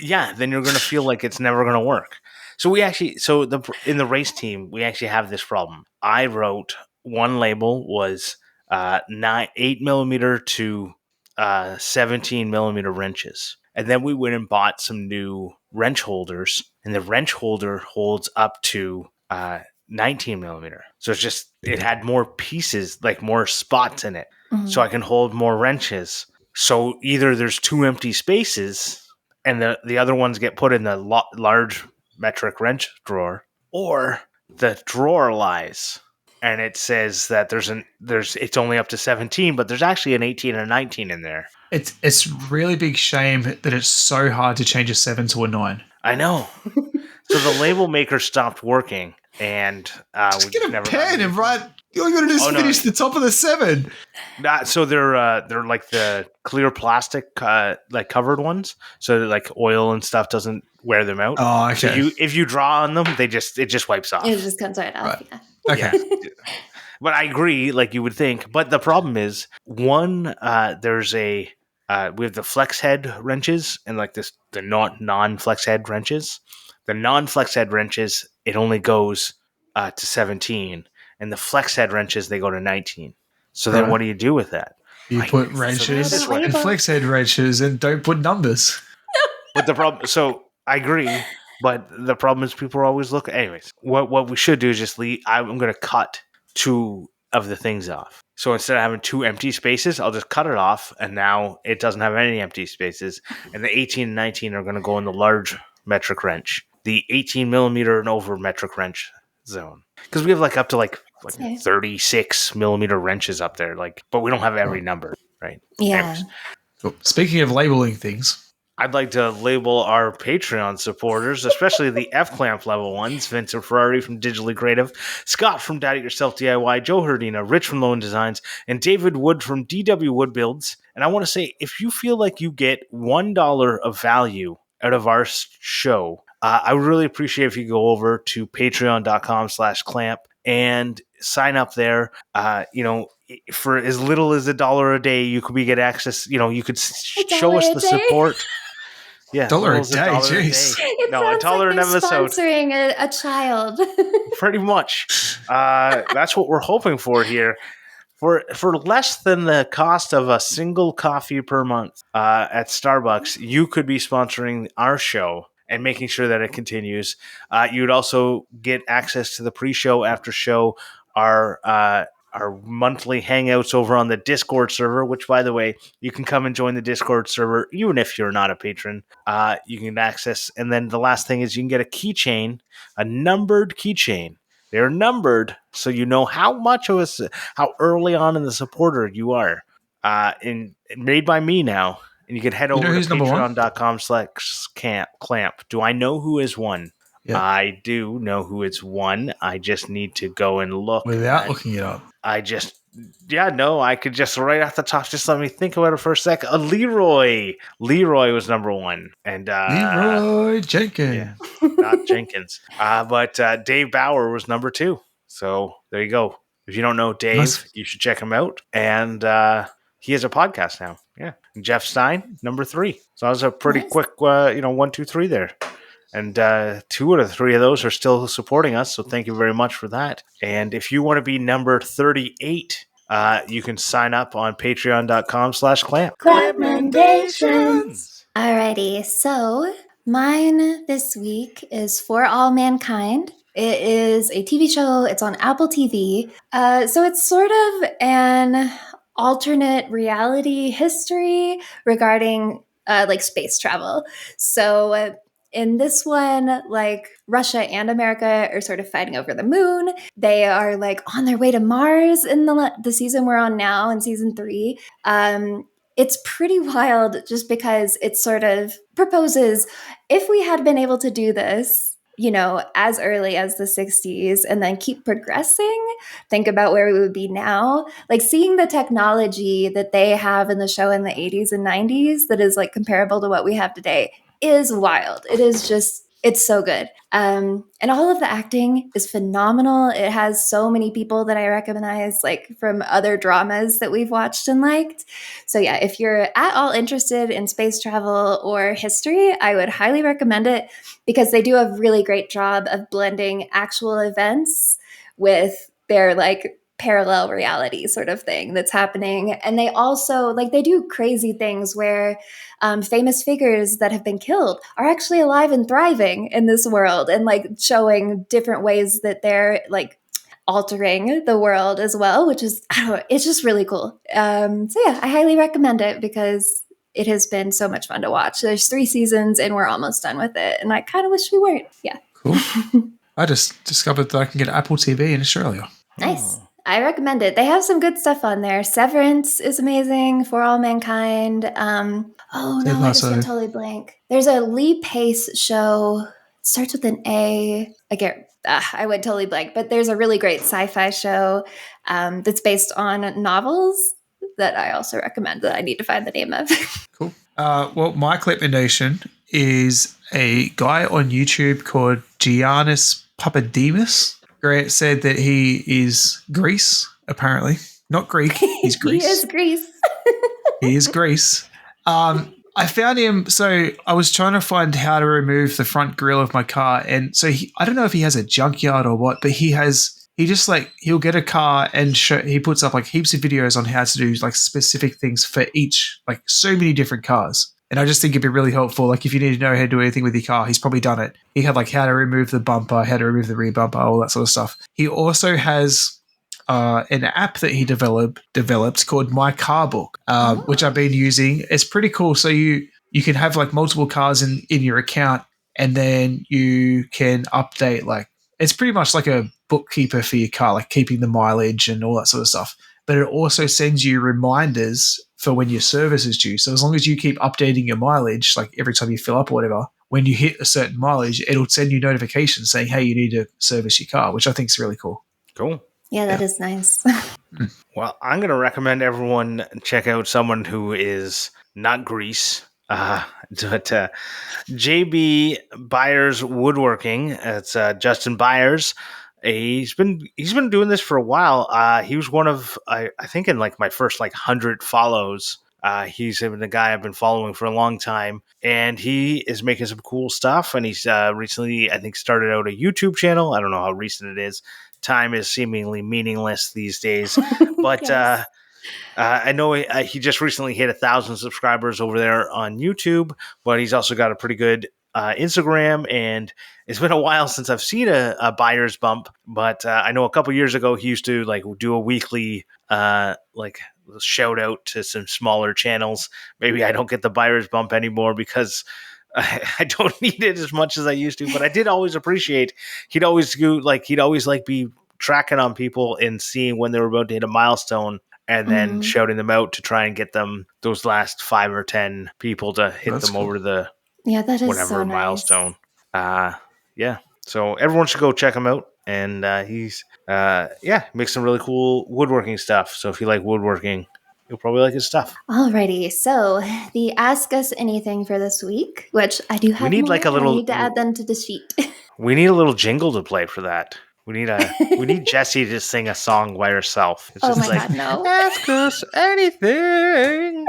A: then you're going to feel like it's never going to work. So in the race team, we actually have this problem. I wrote one label was 8mm to 17mm wrenches. And then we went and bought some new wrench holders, and the wrench holder holds up to 19mm. So it had more pieces, like more spots in it. So I can hold more wrenches. So either there's two empty spaces and the other ones get put in the large metric wrench drawer, or the drawer lies and it says that it's only up to 17, but there's actually an 18 and a 19 in there.
C: It's really big shame that it's so hard to change a 7 to a 9.
A: I know. So the label maker stopped working, and
C: just get a pen and write. All you got to do is finish the top of the 7.
A: So they're like the clear plastic like covered ones, so that like oil and stuff doesn't wear them out.
C: Oh, okay.
A: So if you draw on them, it just wipes off.
B: It just comes right off.
C: Right.
B: Yeah.
C: Okay.
A: Yeah. But I agree, like you would think. But the problem is, there's we have the flex head wrenches and like the non flex head wrenches. The non flex head wrenches, it only goes to 17, and the flex head wrenches they go to 19. So then,
C: Right.
A: what do you do with that?
C: You
A: Like,
C: put
A: so
C: wrenches
A: this one-
C: and flex head wrenches and don't put numbers.
A: But the problem, so I agree, but the problem is people are always looking. Anyways, what we should do is just leave. I'm going to cut 2 of the things off. So instead of having 2 empty spaces, I'll just cut it off, and now it doesn't have any empty spaces. And the 18 and 19 are going to go in the large metric wrench, the 18 millimeter and over metric wrench zone, because we have like up to like
B: Okay.
A: 36 millimeter wrenches up there, like, but we don't have every number, right?
B: Yeah.
A: Anyways,
C: Cool. Speaking of labeling things,
A: I'd like to label our Patreon supporters, especially the F-Clamp level ones: Vincent Ferrari from Digitally Creative, Scott from Dad It Yourself DIY, Joe Herdina, Rich from Lone Designs, and David Wood from DW Wood Builds. And I want to say, if you feel like you get $1 of value out of our show, I would really appreciate if you go over to patreon.com/clamp and sign up there. For as little as $1 a day, you could get access. You could show us the support. Yeah,
C: $1 a
A: as
C: day, jeez.
B: It
A: No,
B: sounds
A: $1
B: like
A: an
B: they're
A: episode.
B: sponsoring a child.
A: Pretty much. That's what we're hoping for here. For less than the cost of a single coffee per month at Starbucks, you could be sponsoring our show and making sure that it continues. You'd also get access to the pre-show, after show, our monthly hangouts over on the Discord server, which, by the way, you can come and join the Discord server even if you're not a patron. You can access, and then the last thing is you can get a keychain, a numbered keychain. They're numbered, so you know how early on in the supporter you are. And made by me now, and you can head over to
C: who's number 1?
A: patreon.com/clamp. Do I know who is 1?
C: Yeah.
A: I do know who it's 1. I just need to go and look.
C: Without looking it up.
A: I could just right off the top, just let me think about it for a second. Leroy was number 1. And
C: Leroy Jenkins.
A: Yeah, not Jenkins. But Dave Bauer was number 2. So there you go. If you don't know Dave,
C: Nice.
A: you should check him out. And he has a podcast now. Yeah. And Jeff Stein, number 3. So that was a pretty quick, 1, 2, 3 there. And 2 out of 3 of those are still supporting us. So thank you very much for that. And if you want to be number 38, you can sign up on patreon.com/clamp.
B: CLAMPmendations. Alrighty, so mine this week is For All Mankind. It is a TV show. It's on Apple TV. So it's sort of an alternate reality history regarding like space travel. So in this one, like Russia and America are sort of fighting over the moon. They are like on their way to Mars in the season we're on now, in season 3. It's pretty wild just because it sort of proposes, if we had been able to do this, as early as the 60s and then keep progressing, think about where we would be now. Like seeing the technology that they have in the show in the 80s and 90s that is like comparable to what we have today is wild. It is just, it's so good. And all of the acting is phenomenal. It has so many people that I recognize, like from other dramas that we've watched and liked. So yeah, if you're at all interested in space travel or history, I would highly recommend it because they do a really great job of blending actual events with their like parallel reality sort of thing that's happening. And they also they do crazy things where famous figures that have been killed are actually alive and thriving in this world, and like showing different ways that they're like altering the world as well, which is, I don't know, it's just really cool. So yeah, I highly recommend it because it has been so much fun to watch. There's 3 seasons and we're almost done with it. And I kind of wish we weren't. Yeah.
C: Cool. I just discovered that I can get Apple TV in Australia.
B: Nice. I recommend it. They have some good stuff on there. Severance is amazing. For All Mankind. I just went totally blank. There's a Lee Pace show. It starts with an A. I went totally blank. But there's a really great sci-fi show that's based on novels that I also recommend that I need to find the name of.
C: Cool. Well, my CLAMPmendation is a guy on YouTube called Giannis Papadimas. Great said that he is Greece, apparently. Not Greek, he's
B: He
C: Greece.
B: is Greece.
C: He is Greece. I found him. So I was trying to find how to remove the front grille of my car, and so I don't know if he has a junkyard or what, but he'll get a car and he puts up like heaps of videos on how to do like specific things for each, like so many different cars. And I just think it'd be really helpful. Like if you need to know how to do anything with your car, he's probably done it. He had like how to remove the bumper, how to remove the rear bumper, all that sort of stuff. He also has an app that he developed called My Car Book, which I've been using. It's pretty cool. So you can have like multiple cars in your account, and then you can update like it's pretty much like a bookkeeper for your car, like keeping the mileage and all that sort of stuff. But it also sends you reminders for when your service is due. So as long as you keep updating your mileage, like every time you fill up or whatever, when you hit a certain mileage, it'll send you notifications saying, hey, you need to service your car, which I think is really cool.
A: Cool.
B: Yeah, that is nice.
A: Well, I'm going to recommend everyone check out someone who is not Greece, but JB Byers Woodworking. It's Justin Byers. He's been doing this for a while. He was one of I think in like my first like 100 follows. He's been a guy I've been following for a long time, and he is making some cool stuff. And he's recently, I think, started out a YouTube channel. I don't know how recent it is. Time is seemingly meaningless these days, but
B: Yes.
A: I know he just recently hit 1,000 subscribers over there on YouTube, but he's also got a pretty good Instagram, and it's been a while since I've seen a buyer's bump, but I know a couple years ago he used to like do a weekly like shout out to some smaller channels. Maybe I don't get the buyer's bump anymore because I don't need it as much as I used to, but I did always appreciate he'd always be tracking on people and seeing when they were about to hit a milestone and then shouting them out to try and get them those last 5 or 10 people to hit
C: That's
A: them
C: cool.
A: over the
B: That is
A: whatever
B: so nice.
A: milestone. Yeah. So everyone should go check him out. And he's makes some really cool woodworking stuff. So if you like woodworking, you'll probably like his stuff.
B: Alrighty, so the Ask Us Anything for this week, which I do have
A: need
B: more,
A: like a little-
B: I need to add them to the sheet.
A: We need a little jingle to play for that. We need Jessy to sing a song by herself. It's
B: Oh
A: just
B: my
A: like,
B: God, no.
A: ask us anything.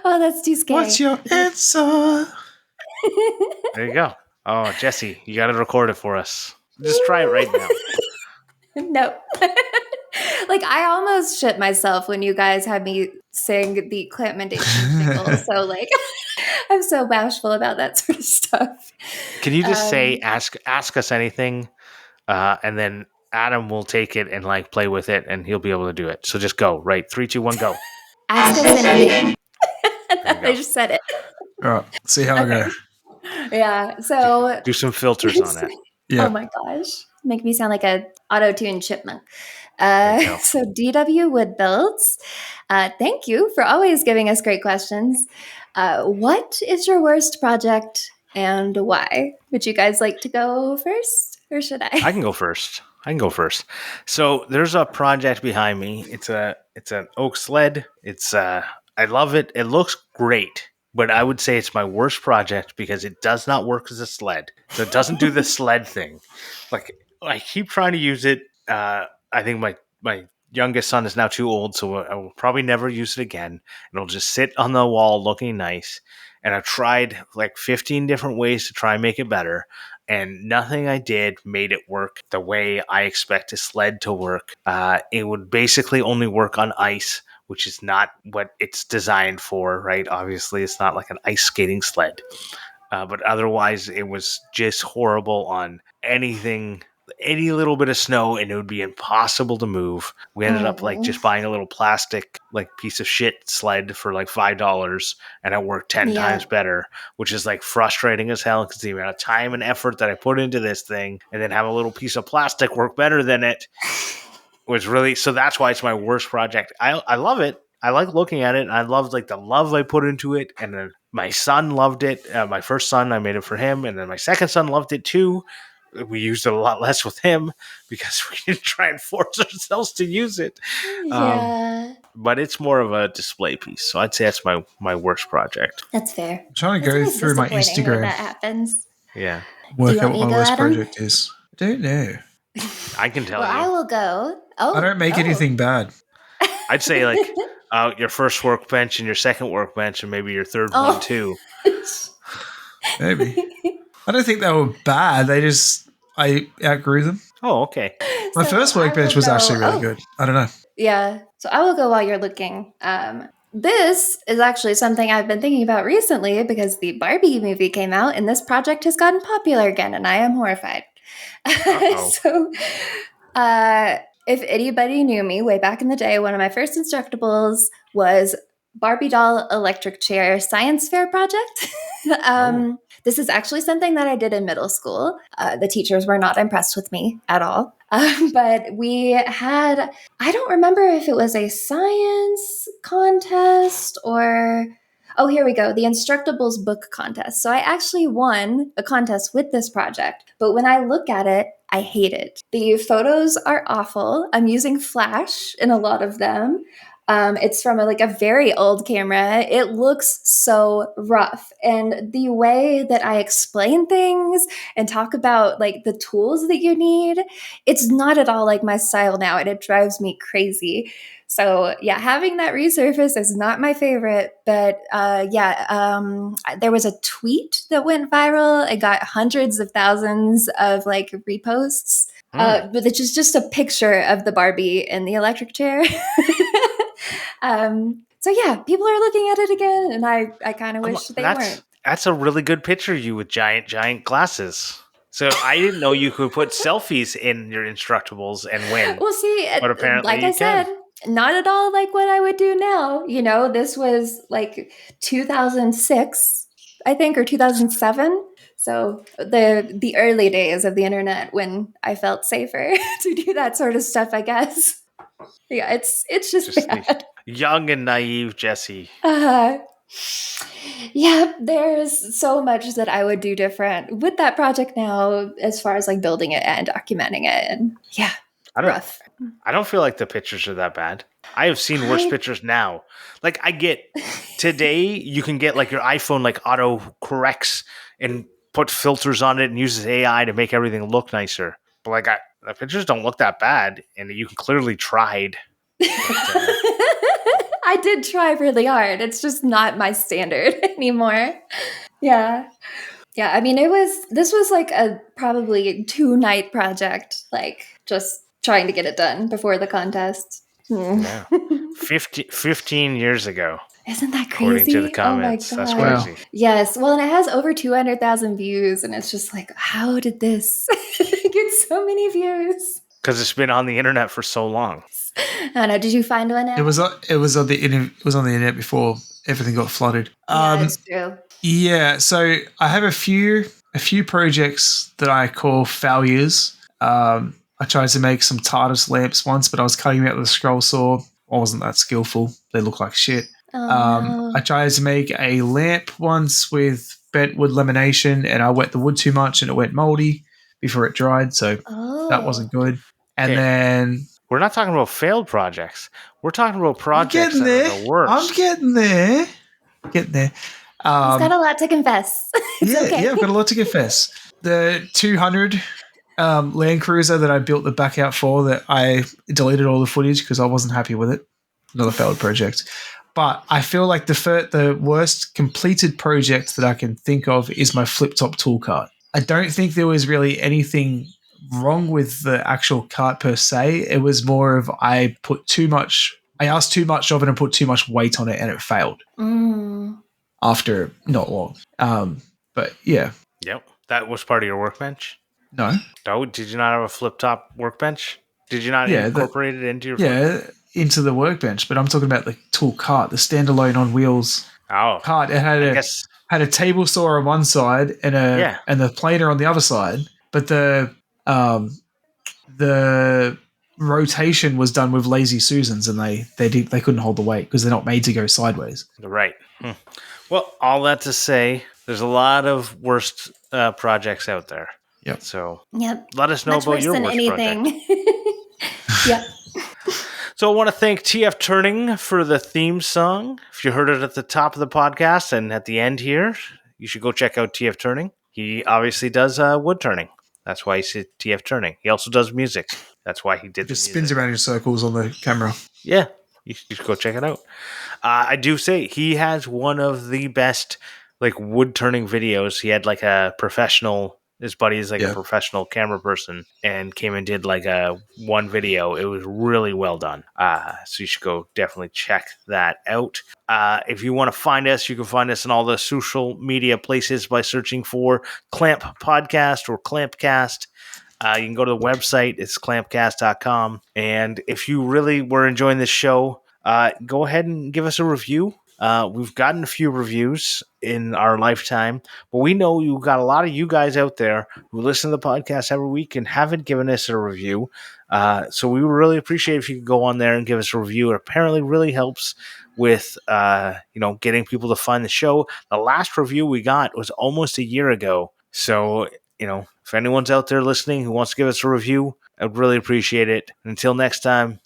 B: Oh, that's too scary.
C: What's your answer?
A: There you go. Oh, Jessy, you got to record it for us. Just try it right now.
B: No. Like, I almost shit myself when you guys had me sing the CLAMPmendations jingle. So, like, I'm so bashful about that sort of stuff.
A: Can you just say ask us anything, and then Adam will take it and like play with it, and he'll be able to do it. So just go. Right, 3, 2, 1, go.
B: Ask us anything. I just said it.
C: All right, see how I go.
B: Yeah. So
A: Do some filters on it.
C: Yeah.
B: Oh my gosh. Make me sound like a auto-tuned chipmunk.
A: There you go.
B: So DW Wood Builds, thank you for always giving us great questions. What is your worst project and why? Would you guys like to go first, or should I?
A: I can go first. So there's a project behind me. It's an oak sled. I love it. It looks great, but I would say it's my worst project because it does not work as a sled. So it doesn't do the sled thing. Like I keep trying to use it. I think my youngest son is now too old, so I will probably never use it again. It'll just sit on the wall looking nice. And I've tried like 15 different ways to try and make it better. And nothing I did made it work the way I expect a sled to work. It would basically only work on ice, which is not what it's designed for, right? Obviously, it's not like an ice skating sled. But otherwise, it was just horrible on anything, any little bit of snow, and it would be impossible to move. We ended up like just buying a little plastic like piece of shit sled for like $5, and it worked 10 times better, which is like frustrating as hell because the amount of time and effort that I put into this thing, and then have a little piece of plastic work better than it was really. So that's why it's my worst project. I love it. I like looking at it. I love like the love I put into it, and then my son loved it. My first son, I made it for him, and then my second son loved it too. We used it a lot less with him because we didn't try and force ourselves to use it.
B: Yeah.
A: but it's more of a display piece. So I'd say that's my worst project.
B: That's fair.
C: I'm trying to
B: It's
C: go
B: always
C: through my
B: disappointing when
C: Instagram,
B: that happens.
A: Yeah,
B: Do you
C: work
B: want
C: out
B: me
C: what
B: to
C: my
B: go,
C: worst
B: Adam?
C: project is. I don't know.
A: I can tell
B: Well,
A: you.
B: I will go. Oh,
C: I don't make anything bad.
A: I'd say like your first workbench and your second workbench and maybe your third one
B: Oh.
A: too.
C: Maybe. I don't think they were bad. I outgrew them.
A: Oh, okay.
C: My
B: So
C: first
B: I
C: workbench
B: will
C: was
B: go-
C: actually really
B: oh,
C: good. I don't know.
B: Yeah. So I will go while you're looking. This is actually something I've been thinking about recently because the Barbie movie came out and this project has gotten popular again, and I am horrified.
A: Uh-oh.
B: So, if anybody knew me way back in the day, one of my first Instructables was Barbie doll electric chair science fair project. This is actually something that I did in middle school. The teachers were not impressed with me at all. But we had, I don't remember if it was a science contest or, oh, here we go, the Instructables book contest. So I actually won a contest with this project. But when I look at it, I hate it. The photos are awful. I'm using Flash in a lot of them. It's from a very old camera. It looks so rough. And the way that I explain things and talk about the tools that you need, it's not at all like my style now, and it drives me crazy. So yeah, having that resurface is not my favorite, but there was a tweet that went viral. It got hundreds of thousands of reposts, but it's just a picture of the Barbie in the electric chair. So yeah, people are looking at it again, and I kind of wish they weren't.
A: That's a really good picture of you with giant glasses. So I didn't know you could put selfies in your Instructables and win.
B: Well, see,
A: but apparently
B: like I said, not at all like what I would do now. This was 2006, I think, or 2007. So the early days of the internet when I felt safer to do that sort of stuff, I guess. Yeah, it's just bad.
A: Young and naive Jessy.
B: Yeah, there's so much that I would do different with that project now, as far as building it and documenting it. And yeah, rough.
A: I don't feel like the pictures are that bad. I have seen worse pictures now. I get today you can get your iPhone auto corrects and put filters on it and uses AI to make everything look nicer. But the pictures don't look that bad, and you can clearly tried. But,
B: I did try really hard. It's just not my standard anymore. Yeah. Yeah, I mean, this was a probably 2-night project, just trying to get it done before the contest.
A: Yeah. 15 years ago.
B: Isn't that crazy?
A: According to the comments.
B: Oh my God.
A: That's crazy.
B: Yes. Well, and it has over 200,000 views, and it's just how did this get so many views?
A: Because it's been on the internet for so long.
B: I don't know. Did you find one?
C: It was on the internet before everything got flooded.
B: Yeah, that's true.
C: Yeah, so I have a few projects that I call failures. I tried to make some TARDIS lamps once, but I was cutting them out with a scroll saw. I wasn't that skillful. They look like shit.
B: No.
C: I tried to make a lamp once with bent wood lamination, and I wet the wood too much and it went moldy before it dried, so that wasn't good. And then
A: we're not talking about failed projects. We're talking about projects that are the worst.
C: I'm getting there.
B: He's got a lot to confess.
C: Yeah, I've got a lot to confess. The 200 Land Cruiser that I built the back out for, that I deleted all the footage because I wasn't happy with it. Another failed project. But I feel like the worst completed project that I can think of is my flip-top tool cart. I don't think there was really anything wrong with the actual cart per se. It was more of I asked too much of it and put too much weight on it, and it failed. After not long. But yeah.
A: Yep. That was part of your workbench?
C: No.
A: No? Did you not have a flip-top workbench? Did you not incorporate it into your
C: into the workbench, but I'm talking about the tool cart, the standalone on wheels cart. It had a table saw on one side and the planer on the other side, but the rotation was done with Lazy Susans, and they couldn't hold the weight because they're not made to go sideways.
A: Right. Well, all that to say, there's a lot of worst projects out there.
C: Yep.
A: So
B: let
A: us know about your worst project.
B: Yep.
A: So I want to thank TF Turning for the theme song. If you heard it at the top of the podcast and at the end here, you should go check out TF Turning. He obviously does wood turning. That's why he said TF Turning. He also does music. That's why he did
C: Just
A: the
C: spins
A: music.
C: around in circles on the camera.
A: Yeah, you should go check it out. I do say he has one of the best like wood turning videos. He had like a professional. His buddy is like a professional camera person and came and did like a one video. It was really well done. So you should go definitely check that out. If you want to find us, you can find us in all the social media places by searching for Clamp Podcast or Clampcast. You can go to the website. It's clampcast.com. And if you really were enjoying this show, go ahead and give us a review. We've gotten a few reviews in our lifetime, but we know you got a lot of you guys out there who listen to the podcast every week and haven't given us a review. So we would really appreciate if you could go on there and give us a review. It apparently really helps with getting people to find the show. The last review we got was almost a year ago. So, if anyone's out there listening who wants to give us a review, I'd really appreciate it. Until next time,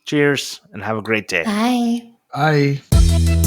A: cheers and have a great day.
B: Bye.
C: Bye.